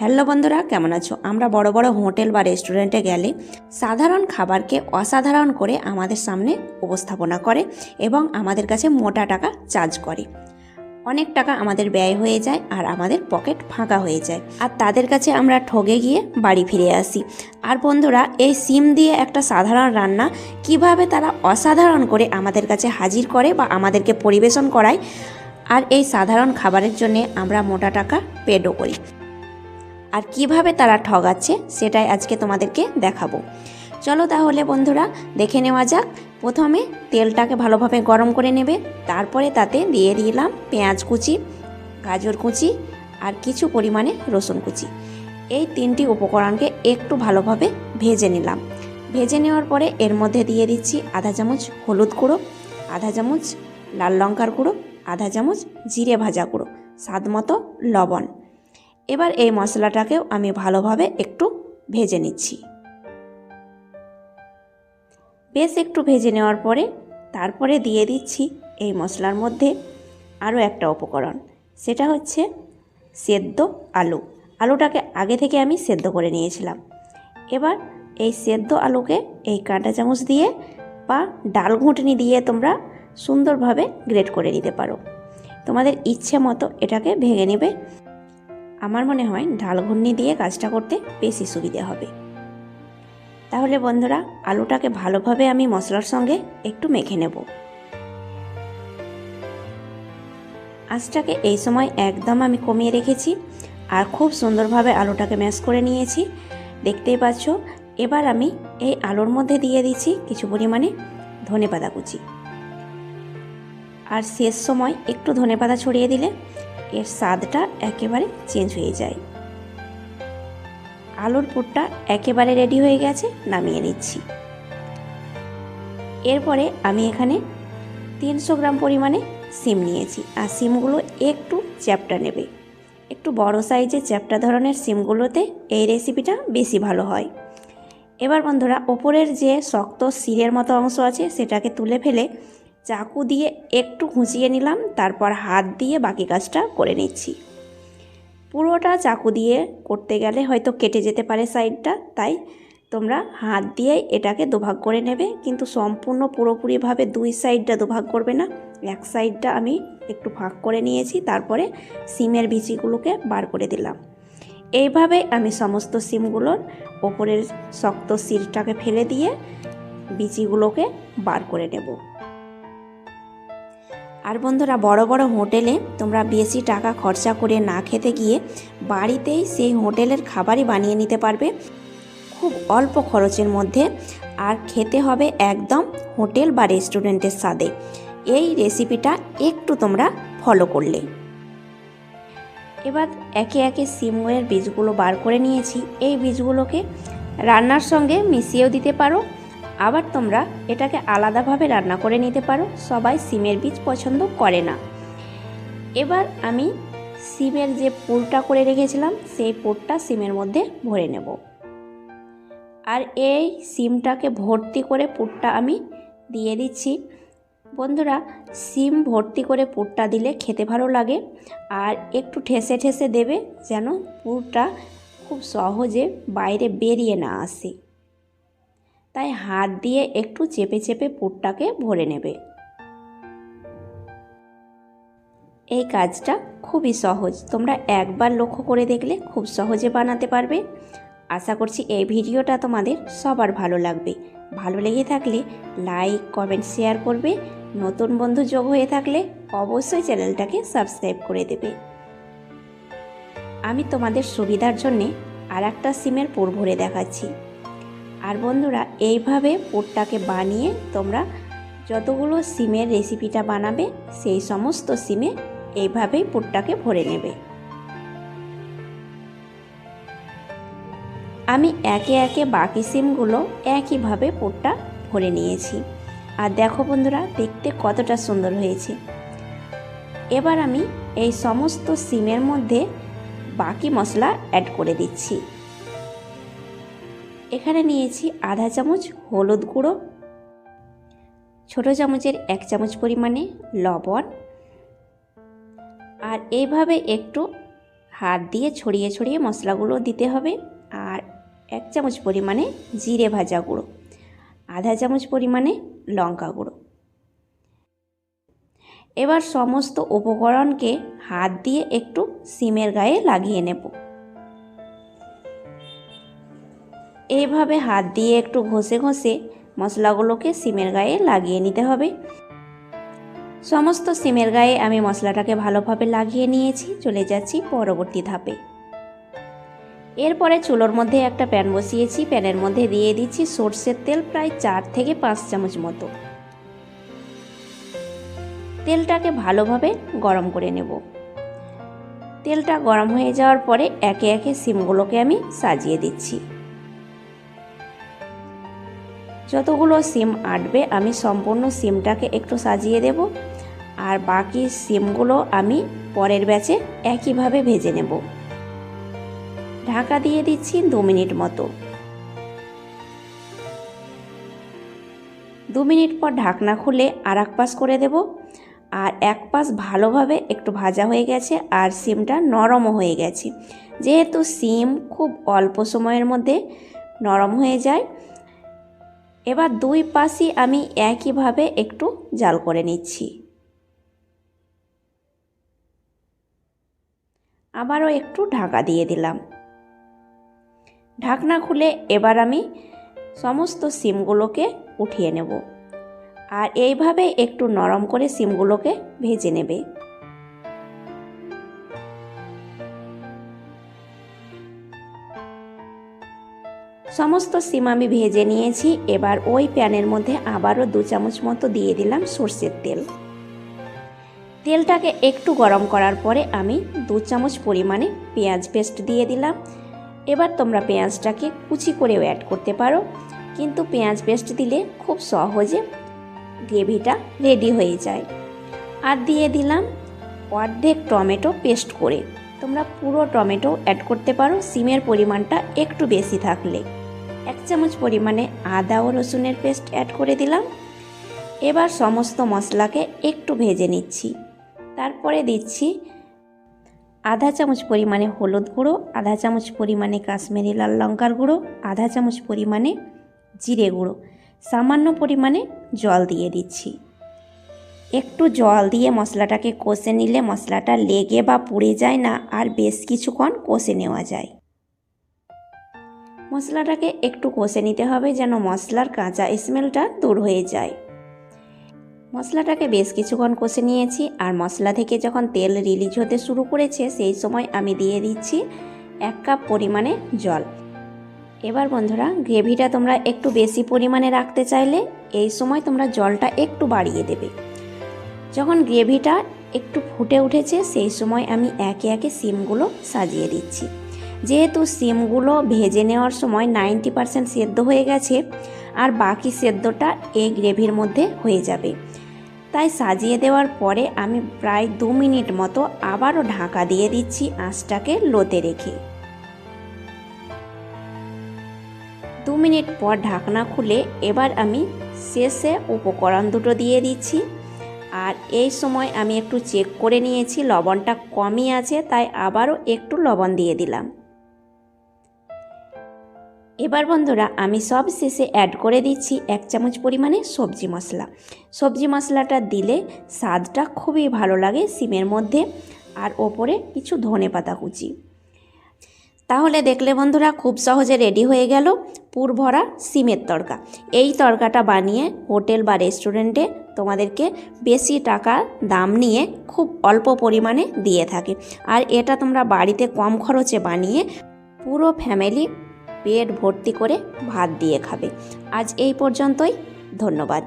Hello বন্ধুরা, কেমন আছো? আমরা বড় বড় হোটেল বা রেস্টুরেন্টে গেলে সাধারণ খাবারকে অসাধারণ করে আমাদের সামনে উপস্থাপনা করে এবং আমাদের কাছে মোটা টাকা চার্জ করে। অনেক টাকা আমাদের ব্যয় হয়ে যায় আর আমাদের পকেট ফাঁকা হয়ে যায়, আর তাদের কাছে আমরা ঠগে গিয়ে বাড়ি ফিরে আসি। আর বন্ধুরা, এই সিম দিয়ে একটা সাধারণ রান্না কিভাবে তারা অসাধারণ করে আমাদের কাছে হাজির করে বা আমাদেরকে পরিবেশন করায়, আর এই সাধারণ খাবারের জন্য আমরা মোটা টাকা পেডও করি। আর কিভাবে তারা ঠগাচ্ছে সেটাই আজকে তোমাদেরকে দেখাবো। চলো তাহলে বন্ধুরা, দেখে নেওয়া যাক। প্রথমে তেলটাকে ভালোভাবে গরম করে নেবে, তারপরে তাতে দিয়ে দিলাম পেঁয়াজ কুচি, গাজর কুচি আর কিছু পরিমাণে রসুন কুচি। এই তিনটি উপকরণকে একটু ভালোভাবে ভেজে নিলাম। ভেজে নেওয়ার পরে এর মধ্যে দিয়ে দিচ্ছি আধা চামচ হলুদ গুঁড়ো, আধা চামচ লাল লঙ্কার গুঁড়ো, আধা চামচ জিরে ভাজা গুঁড়ো, স্বাদ মতো লবণ। এবার এই মশলাটাকেও আমি ভালোভাবে একটু ভেজে নিচ্ছি। বেশ একটু ভেজে নেওয়ার পরে তারপরে দিয়ে দিচ্ছি এই মশলার মধ্যে আরও একটা উপকরণ, সেটা হচ্ছে সেদ্ধ আলু। আলুটাকে আগে থেকে আমি সেদ্ধ করে নিয়েছিলাম। এবার এই সেদ্ধ আলুকে এই কাঁটা চামচ দিয়ে বা ডাল ঘুঁটনি দিয়ে তোমরা সুন্দরভাবে গ্রেট করে নিতে পারো। তোমাদের ইচ্ছে মতো এটাকে ভেঙে নেবে। আমার মনে হয় ঢাল ঘুর্নি দিয়ে কাজটা করতে বেশি সুবিধে হবে। তাহলে বন্ধুরা, আলুটাকে ভালোভাবে আমি মশলার সঙ্গে একটু মেখে নেব। আঁচটাকে এই সময় একদম আমি কমিয়ে রেখেছি আর খুব সুন্দরভাবে আলুটাকে ম্যাশ করে নিয়েছি, দেখতেই পাচ্ছ। এবার আমি এই আলুর মধ্যে দিয়ে দিচ্ছি কিছু পরিমাণে ধনেপাতা কুচি, আর শেষ সময় একটু ধনেপাতা ছড়িয়ে দিলে এর স্বাদটা একেবারে চেঞ্জ হয়ে যায়। আলুর পুরটা একেবারে রেডি হয়ে গেছে, নামিয়ে নিচ্ছি। এরপরে আমি এখানে 300 গ্রাম পরিমাণে সিম নিয়েছি, আর সিমগুলো একটু চ্যাপ্টা নেবে। একটু বড় সাইজের চ্যাপ্টা ধরনের সিমগুলোতে এই রেসিপিটা বেশি ভালো হয়। এবার বন্ধুরা, ওপরের যে শক্ত শিরের মতো অংশ আছে সেটাকে তুলে ফেলে চাকু দিয়ে একটু ঘুঁচিয়ে নিলাম, তারপর হাত দিয়ে বাকি কাজটা করে নিচ্ছি। পুরোটা চাকু দিয়ে করতে গেলে হয়তো কেটে যেতে পারে সাইডটা, তাই তোমরা হাত দিয়ে এটাকে দুভাগ করে নেবে, কিন্তু সম্পূর্ণ পুরোপুরিভাবে দুই সাইডটা দুভাগ করবে না। এক সাইডটা আমি একটু ফাঁক করে নিয়েছি, তারপরে সিমের বিচিগুলোকে বার করে দিলাম। এইভাবে আমি সমস্ত সিমগুলোর ওপরের শক্ত শিরটাকে ফেলে দিয়ে বিচিগুলোকে বার করে নেব। আর বন্ধুরা, বড় বড় হোটেলে তোমরা বেশি টাকা খরচা করে না খেতে গিয়ে বাড়িতেই সেই হোটেলের খাবারই বানিয়ে নিতে পারবে খুব অল্প খরচের মধ্যে, আর খেতে হবে একদম হোটেল বা রেস্টুরেন্টের স্বাদে। এই রেসিপিটা একটু তোমরা ফলো করলে। এবার একে একে সিমের বীজগুলো বার করে নিয়েছি। এই বীজগুলোকে রান্নার সঙ্গে মিশিয়েও দিতে পারো, আবার তোমরা এটাকে আলাদাভাবে রান্না করে নিতে পারো। সবাই সিমের বীজ পছন্দ করে না। এবার আমি সিমের যে পুরটা করে রেখেছিলাম সেই পুরটা সিমের মধ্যে ভরে নেব, আর এই সিমটাকে ভর্তি করে পুরটা আমি দিয়ে দিচ্ছি। বন্ধুরা, সিম ভর্তি করে পুরটা দিলে খেতে ভালো লাগে, আর একটু ঠেসে ঠেসে দেবে যেন পুরটা খুব সহজে বাইরে বেরিয়ে না আসে। তাই হাত দিয়ে একটু চেপে চেপে পুরটাকে ভরে নেবে। এই কাজটা খুবই সহজ, তোমরা একবার লক্ষ্য করে দেখলে খুব সহজে বানাতে পারবে। আশা করছি এই ভিডিওটা তোমাদের সবার ভালো লাগবে। ভালো লেগে থাকলে লাইক, কমেন্ট, শেয়ার করবে। নতুন বন্ধু যোগ হয়ে থাকলে অবশ্যই চ্যানেলটাকে সাবস্ক্রাইব করে দেবে। আমি তোমাদের সুবিধার জন্যে আর একটা সিমের পুর ভরে দেখাচ্ছি। আর বন্ধুরা, এইভাবে পুরটাকে বানিয়ে তোমরা যতগুলো সিমের রেসিপিটা বানাবে সেই সমস্ত সিমে এইভাবেই পুরটাকে ভরে নেবে। আমি একে একে বাকি সিমগুলো একইভাবে পুরটা ভরে নিয়েছি, আর দেখো বন্ধুরা, দেখতে কতটা সুন্দর হয়েছে। এবার আমি এই সমস্ত সিমের মধ্যে বাকি মশলা অ্যাড করে দিচ্ছি। এখানে নিয়েছি আধা চামচ হলুদ গুঁড়ো, ছোটো চামচের 1 চামচ পরিমাণে লবণ, আর এইভাবে একটু হাত দিয়ে ছড়িয়ে ছড়িয়ে মশলাগুলো দিতে হবে। আর 1 চামচ পরিমাণে জিরে ভাজা গুঁড়ো, আধা চামচ পরিমাণে লঙ্কা গুঁড়ো। এবার সমস্ত উপকরণকে হাত দিয়ে একটু সিমের গায়ে লাগিয়ে নেব। এইভাবে হাত দিয়ে একটু ঘষে ঘষে মশলাগুলোকে সিমের গায়ে লাগিয়ে নিতে হবে। সমস্ত সিমের গায়ে আমি মশলাটাকে ভালোভাবে লাগিয়ে নিয়েছি। চলে যাচ্ছি পরবর্তী ধাপে। এরপরে চুলোর মধ্যে একটা প্যান বসিয়েছি। প্যানের মধ্যে দিয়ে দিচ্ছি সরষের তেল, প্রায় 4 থেকে 5 চামচ মতো। তেলটাকে ভালোভাবে গরম করে নেব। তেলটা গরম হয়ে যাওয়ার পরে একে একে সিমগুলোকে আমি সাজিয়ে দিচ্ছি। যতগুলো সিম আটবে আমি সম্পূর্ণ সিমটাকে একটু সাজিয়ে দেব, আর বাকি সিমগুলো আমি পরের ব্যাচে একইভাবে ভেজে নেব। ঢাকা দিয়ে দিচ্ছি 2 মিনিট মতো। 2 মিনিট পর ঢাকনা খুলে আর এক পাশ করে দেব। আর এক পাশ ভালোভাবে একটু ভাজা হয়ে গেছে আর সিমটা নরমও হয়ে গেছে। যেহেতু সিম খুব অল্প সময়ের মধ্যে নরম হয়ে যায়, এবার 2 পাশই আমি একইভাবে একটু জাল করে নিচ্ছি। আবারও একটু ঢাকা দিয়ে দিলাম। ঢাকনা খুলে এবার আমি সমস্ত সিমগুলোকে উঠিয়ে নেব। আর এইভাবে একটু নরম করে সিমগুলোকে ভেজে নেবে। সমস্ত সিম আমি ভেজে নিয়েছি। এবার ওই প্যানের মধ্যে আবারও 2 চামচ মতো দিয়ে দিলাম সরষের তেল। তেলটাকে একটু গরম করার পরে আমি 2 চামচ পরিমাণে পেঁয়াজ পেস্ট দিয়ে দিলাম। এবার তোমরা পেঁয়াজটাকে কুচি করেও অ্যাড করতে পারো, কিন্তু পেঁয়াজ পেস্ট দিলে খুব সহজে গ্রেভিটা রেডি হয়ে যায়। আর দিয়ে দিলাম অর্ধেক টমেটো পেস্ট করে। তোমরা পুরো টমেটো অ্যাড করতে পারো সিমের পরিমাণটা একটু বেশি থাকলে। 1 চামচ পরিমাণে আদা ও রসুনের পেস্ট অ্যাড করে দিলাম। এবার সমস্ত মশলাকে একটু ভেজে নিচ্ছি। তারপরে দিচ্ছি আধা চামচ পরিমাণে হলুদ গুঁড়ো, আধা চামচ পরিমাণে কাশ্মীরি লাল লঙ্কার গুঁড়ো, আধা চামচ পরিমাণে জিরে গুঁড়ো, সামান্য পরিমাণে জল দিয়ে দিচ্ছি। একটু জল দিয়ে মশলাটাকে কষে নিলে মশলাটা লেগে বা পুড়ে যায় না, আর বেশ কিছুক্ষণ কষে নেওয়া যায়। মশলাটাকে একটু কষে নিতে হবে যেন মশলার কাঁচা স্মেলটা দূর হয়ে যায়। মশলাটাকে বেশ কিছুক্ষণ কষে নিয়েছি। আর মশলা থেকে যখন তেল রিলিজ হতে শুরু করেছে সেই সময় আমি দিয়ে দিচ্ছি 1 কাপ পরিমাণে জল। এবার বন্ধুরা, গ্রেভিটা তোমরা একটু বেশি পরিমাণে রাখতে চাইলে এই সময় তোমরা জলটা একটু বাড়িয়ে দেবে। যখন গ্রেভিটা একটু ফুটে উঠেছে সেই সময় আমি একে একে সিমগুলো সাজিয়ে দিচ্ছি। যেহেতু সিমগুলো ভেজে নেওয়ার সময় 90% সেদ্ধ হয়ে গেছে, আর বাকি সেদ্ধটা এই গ্রেভির মধ্যে হয়ে যাবে, তাই সাজিয়ে দেওয়ার পরে আমি প্রায় 2 মিনিট মতো আবারও ঢাকা দিয়ে দিচ্ছি আঁচটাকে লোতে রেখে। 2 মিনিট পর ঢাকনা খুলে এবার আমি শেষে উপকরণ দুটো দিয়ে দিচ্ছি। আর এই সময় আমি একটু চেক করে নিয়েছি লবণটা কমই আছে, তাই আবারও একটু লবণ দিয়ে দিলাম। এবার বন্ধুরা, আমি সব শেষে অ্যাড করে দিচ্ছি 1 চামচ পরিমাণে সবজি মশলা। সবজি মশলাটা দিলে স্বাদটা খুবই ভালো লাগে সিমের মধ্যে। আর ওপরে কিছু ধনেপাতা কুচি। তাহলে দেখলে বন্ধুরা, খুব সহজে রেডি হয়ে গেল পুর ভরা সিমের তড়কা। এই তড়কাটা বানিয়ে হোটেল বা রেস্টুরেন্টে তোমাদেরকে বেশি টাকা দাম নিয়ে খুব অল্প পরিমাণে দিয়ে থাকে। আর এটা তোমরা বাড়িতে কম খরচে বানিয়ে পুরো ফ্যামিলি পেট ভর্তি করে ভাত দিয়ে খাবে। আজ এই পর্যন্তই। ধন্যবাদ।